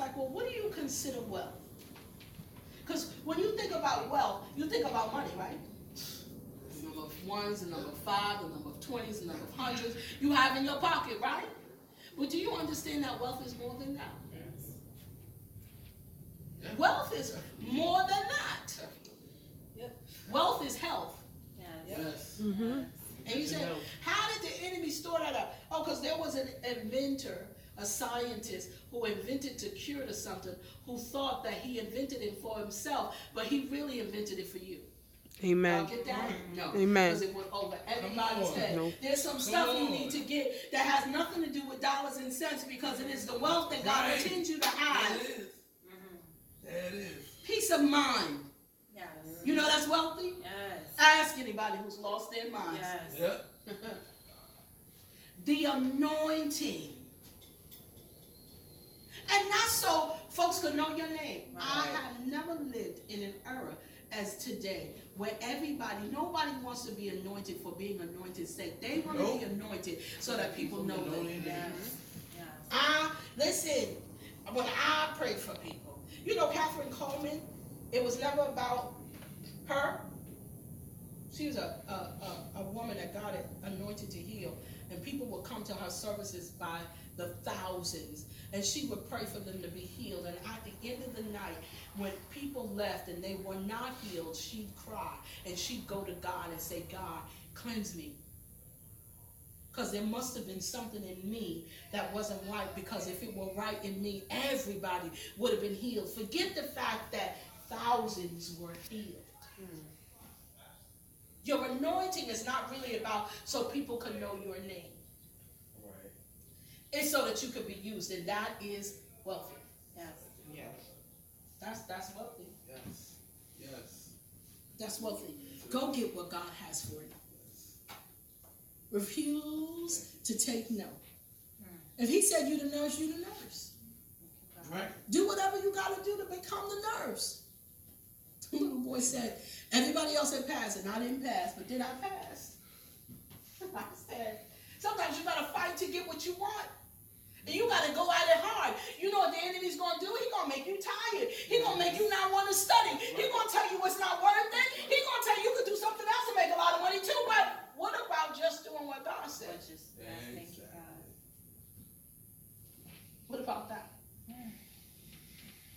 like, well, what do you consider wealth? Because when you think about wealth, you think about money, right? The number of ones, the number of five, the number of 20s, the number of hundreds you have in your pocket, right? But do you understand that wealth is more than that? Yes. Wealth is more than that. Yep. Wealth is health. Yes. Mm-hmm. And you say, how did the enemy store that up? Oh, because there was an inventor, a scientist who invented to cure to something, who thought that he invented it for himself, but he really invented it for you. Amen. Y'all get that? No. Amen. Because it went over everybody's head. No. There's some stuff you need to get that has nothing to do with dollars and cents, because it is the wealth that God intends you to have. That is. That is. Peace of mind. Yes. You know that's wealthy? Yes. Ask anybody who's lost their minds. Yes. Yep. The anointing. And not so folks could know your name. Right. I have never lived in an era as today where nobody wants to be anointed for being anointed sake. They want to be anointed so that people know them. Yes. Yes. Listen, when I pray for people, you know Catherine Coleman, it was never about her. She was a woman that God had anointed to heal, and people would come to her services by the thousands, and she would pray for them to be healed. And at the end of the night, when people left and they were not healed, she'd cry, and she'd go to God and say, God, cleanse me. Because there must have been something in me that wasn't right, because if it were right in me, everybody would have been healed. Forget the fact that thousands were healed. Your anointing is not really about so people can know your name. Right. It's so that you can be used, and that is wealthy. Yes. Yes. That's wealthy. Yes. Yes. That's wealthy. Go get what God has for you. Refuse to take no. If he said you the nurse, you the nurse. Right. Do whatever you got to do to become the nurse. The little boy said, everybody else had passed, and I didn't pass, but then I passed. I said, sometimes you got to fight to get what you want. And you got to go at it hard. You know what the enemy's going to do? He's going to make you tired. He's going to make you not want to study. He's going to tell you what's not worth it. He's going to tell you you could do something else to make a lot of money too. But what about just doing what God said? Thank you, God. What about that?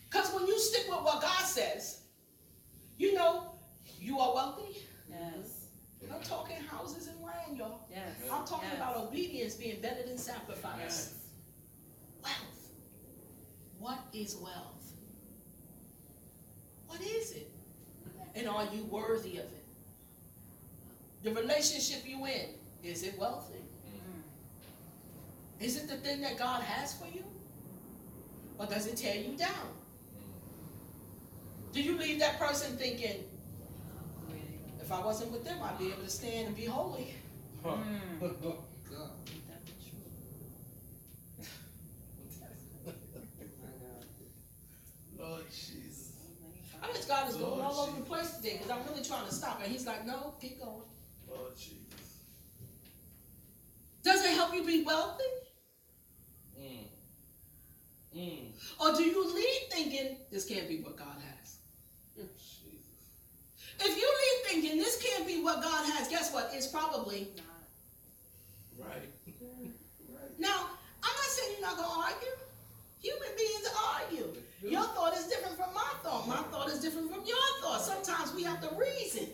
Because when you stick with what God says, you know you are wealthy. Yes. I'm talking houses and land, y'all. Yes. I'm talking about obedience being better than sacrifice. Yes. Wealth. What is wealth? What is it? And are you worthy of it? The relationship you in, is it wealthy? Is it the thing that God has for you? Or does it tear you down? Do you leave that person thinking, if I wasn't with them, I'd be able to stand and be holy? God. Lord Jesus. I guess God is going all over the place today, because I'm really trying to stop. And he's like, no, keep going. Lord Jesus. Does it help you be wealthy? Or do you leave thinking, this can't be what God has? Jesus. If you leave thinking, this can't be what God has, guess what? It's probably not. Right. Now, I'm not saying you're not going to argue. Human beings argue. Your thought is different from my thought. My thought is different from your thought. Sometimes we have to reason.